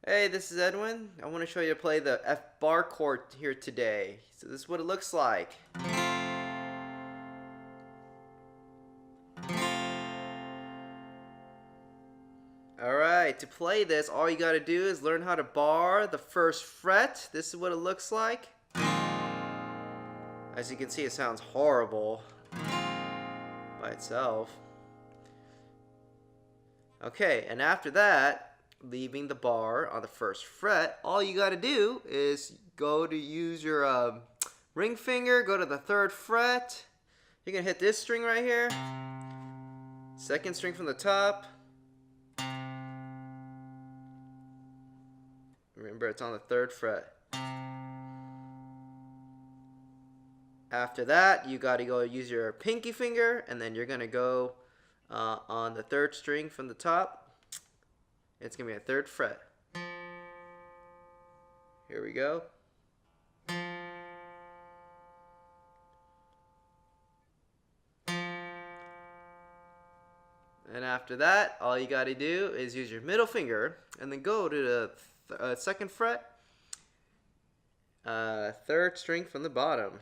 Hey, this is Edwin. I want to show you to play the F bar chord here today. So this is what it looks like. Alright, to play this, all you gotta do is learn how to bar the first fret. This is what it looks like. As you can see, it sounds horrible by itself. Okay, and after that, leaving the bar on the first fret, all you gotta do is go to use your ring finger, go to the third fret. You're gonna hit this string right here, second string from the top. Remember, it's on the third fret. After that, you gotta go use your pinky finger, and then you're gonna go on the third string from the top. It's gonna be a third fret. Here we go. And after that, all you gotta do is use your middle finger and then go to the second fret, third string from the bottom.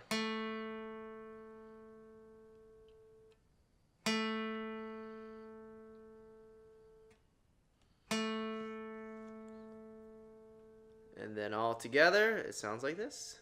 And then all together, it sounds like this.